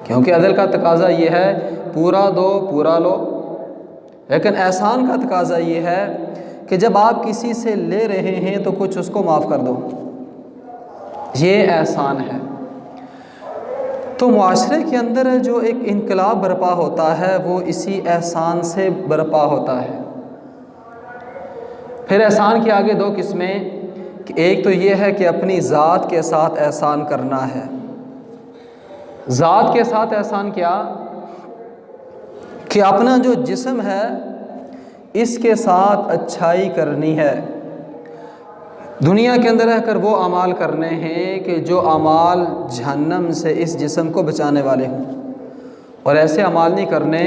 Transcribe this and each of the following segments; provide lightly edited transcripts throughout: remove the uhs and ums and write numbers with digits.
क्योंकि अदल का तकाजा ये है पूरा दो पूरा लो, लेकिन एहसान का तकाजा ये है कि जब आप किसी से ले रहे हैं तो कुछ उसको माफ़ कर दो, ये एहसान है। तो मुआशरे के अंदर जो एक इनकलाब बर्पा होता है वो इसी एहसान से बर्पा होता है। फिर एहसान के आगे दो किस्में, कि एक तो ये है कि अपनी ज़ात के साथ एहसान करना है। ज़ात के साथ एहसान क्या, कि अपना जो जिस्म है इसके साथ अच्छाई करनी है। दुनिया के अंदर रहकर वो अमाल करने हैं कि जो अमाल जहन्नम से इस जिस्म को बचाने वाले हों, और ऐसे अमाल नहीं करने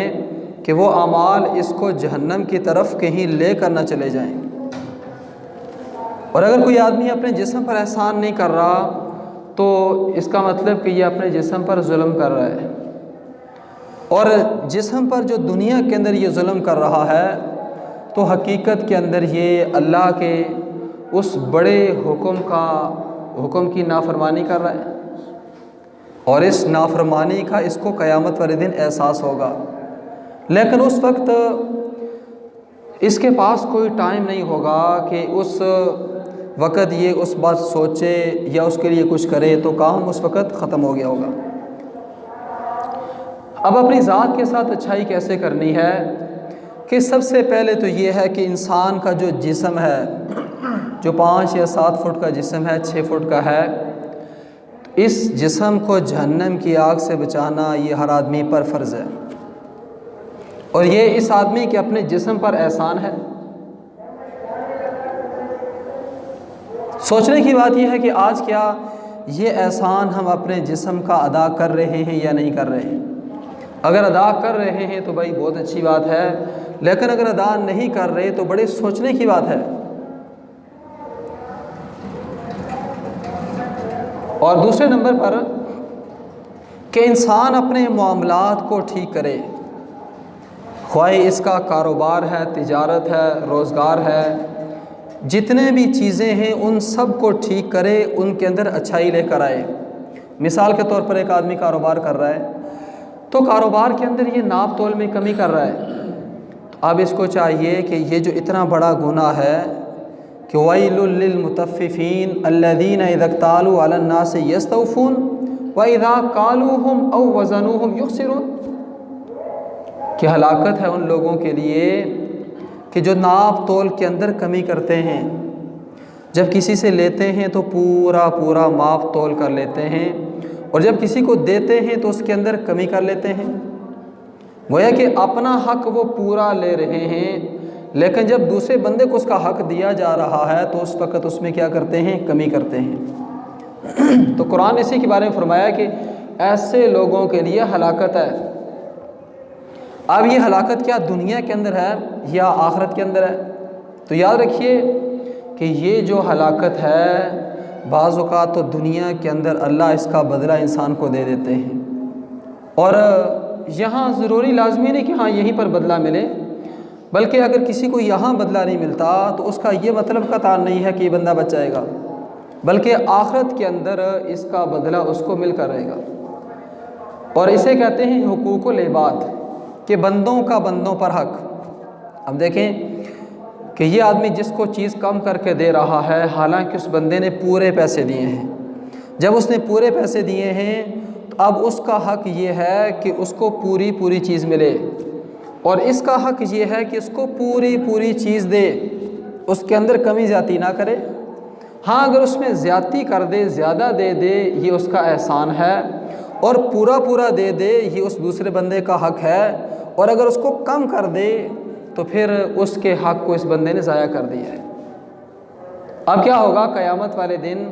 कि वो अमाल इसको जहन्नम की तरफ कहीं ले कर ना चले जाएं। और अगर कोई आदमी अपने जिस्म पर एहसान नहीं कर रहा तो इसका मतलब कि ये अपने जिस्म पर जुल्म कर रहा है, और जिस्म पर जो दुनिया के अंदर ये जुल्म कर रहा है तो हकीकत के अंदर ये अल्लाह के उस बड़े हुक्म की नाफरमानी कर रहा है, और इस नाफरमानी का इसको क़यामत वाले दिन एहसास होगा। लेकिन उस वक्त इसके पास कोई टाइम नहीं होगा कि उस वक़्त ये उस बात सोचे या उसके लिए कुछ करे, तो काम उस वक़्त ख़त्म हो गया होगा। अब अपनी ज़ात के साथ अच्छाई कैसे करनी है, कि सबसे पहले तो ये है कि इंसान का जो जिस्म है, जो 5 या 7 फुट का जिस्म है, 6 फुट का है, इस जिस्म को जहन्नम की आग से बचाना ये हर आदमी पर फ़र्ज़ है। और ये इस आदमी के अपने जिस्म पर एहसान है। सोचने की बात यह है कि आज क्या ये एहसान हम अपने जिस्म का अदा कर रहे हैं या नहीं कर रहे हैं। अगर अदा कर रहे हैं तो भाई बहुत अच्छी बात है, लेकिन अगर अदा नहीं कर रहे तो बड़े सोचने की बात है। और दूसरे नंबर पर कि इंसान अपने मामलात को ठीक करे, ख्वाह इसका कारोबार है, तिजारत है, रोज़गार है, जितने भी चीज़ें हैं उन सब को ठीक करे, उनके अंदर अच्छाई लेकर आए। मिसाल के तौर पर एक आदमी कारोबार कर रहा है तो कारोबार के अंदर ये नाप तोल में कमी कर रहा है, तो अब इसको चाहिए कि ये जो इतना बड़ा गुनाह है कि वैलुल लिल मुतफ़्फ़िफ़ीन अल्लज़ीना इज़ा इक्तालू अलन नासि यस्तौफ़ून व इज़ा कालूहुम औ वज़नूहुम युख़सिरून, कि हलाकत है उन लोगों के लिए कि जो नाप तोल के अंदर कमी करते हैं। जब किसी से लेते हैं तो पूरा पूरा माप तोल कर लेते हैं, और जब किसी को देते हैं तो उसके अंदर कमी कर लेते हैं। गोया कि अपना हक वो पूरा ले रहे हैं, लेकिन जब दूसरे बंदे को उसका हक दिया जा रहा है तो उस वक़्त उसमें क्या करते हैं, कमी करते हैं। तो कुरान इसी के बारे में फरमाया कि ऐसे लोगों के लिए हलाकत है। अब ये हलाकत क्या दुनिया के अंदर है या आखिरत के अंदर है? तो याद रखिए कि ये जो हलाकत है बाज़ औक़ात तो दुनिया के अंदर अल्लाह इसका बदला इंसान को दे देते हैं, और यहाँ ज़रूरी लाजमी नहीं कि हाँ यहीं पर बदला मिले, बल्कि अगर किसी को यहाँ बदला नहीं मिलता तो उसका ये मतलब कतान नहीं है कि ये बंदा बच जाएगा, बल्कि आखिरत के अंदर इसका बदला उसको मिलकर रहेगा। और इसे कहते हैं हुकूकुल इबाद, कि बंदों का बंदों पर हक। अब देखें कि ये आदमी जिसको चीज़ कम करके दे रहा है, हालांकि उस बंदे ने पूरे पैसे दिए हैं। जब उसने पूरे पैसे दिए हैं तो अब उसका हक ये है कि उसको पूरी पूरी चीज़ मिले, और इसका हक ये है कि उसको पूरी पूरी चीज़ दे, उसके अंदर कमी ज़्यादती ना करे। हाँ, अगर उसमें ज़्यादती कर दे, ज़्यादा दे दे, ये उसका एहसान है, और पूरा पूरा दे दे, ये उस दूसरे बंदे का हक है। और अगर उसको कम कर दे तो फिर उसके हक को इस बंदे ने ज़ाया कर दिया है। अब क्या होगा, क़यामत वाले दिन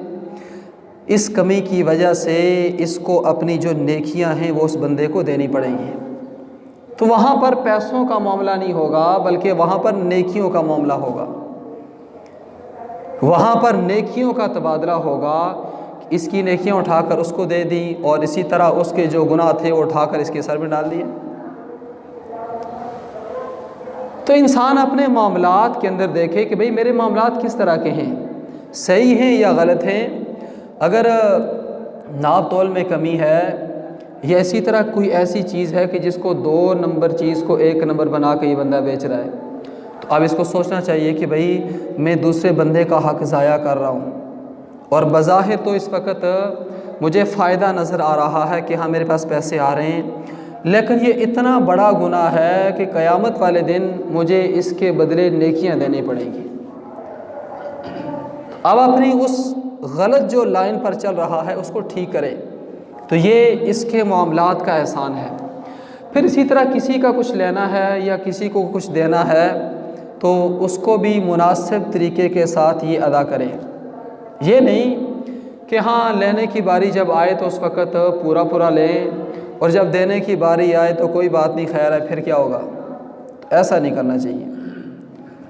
इस कमी की वजह से इसको अपनी जो नेकियां हैं वो उस बंदे को देनी पड़ेंगी। तो वहाँ पर पैसों का मामला नहीं होगा, बल्कि वहाँ पर नेकियों का मामला होगा। वहाँ पर नेकियों का तबादला होगा। इसकी नेकियां उठाकर उसको दे दी, और इसी तरह उसके जो गुनाह थे वो उठाकर इसके सर में डाल दिए। तो इंसान अपने मामलात के अंदर देखे कि भाई मेरे मामलात किस तरह के हैं, सही हैं या गलत हैं। अगर नाप तोल में कमी है या इसी तरह कोई ऐसी चीज़ है कि जिसको 2 नंबर चीज़ को 1 नंबर बना के ये बंदा बेच रहा है, तो अब इसको सोचना चाहिए कि भाई मैं दूसरे बंदे का हक़ ज़ाया कर रहा हूँ और बज़ाहिर तो इस वक्त मुझे फ़ायदा नज़र आ रहा है कि हाँ मेरे पास पैसे आ रहे हैं, लेकिन ये इतना बड़ा गुनाह है कि क़यामत वाले दिन मुझे इसके बदले नेकियां देनी पड़ेंगी। अब अपनी उस गलत जो लाइन पर चल रहा है उसको ठीक करे, तो ये इसके मामलात का एहसान है। फिर इसी तरह किसी का कुछ लेना है या किसी को कुछ देना है तो उसको भी मुनासिब तरीके के साथ ये अदा करें। ये नहीं कि हाँ लेने की बारी जब आए तो उस वक़्त पूरा पूरा लें और जब देने की बारी आए तो कोई बात नहीं, खैर है फिर क्या होगा, तो ऐसा नहीं करना चाहिए।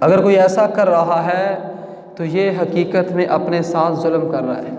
अगर कोई ऐसा कर रहा है तो ये हकीकत में अपने साथ जुल्म कर रहा है।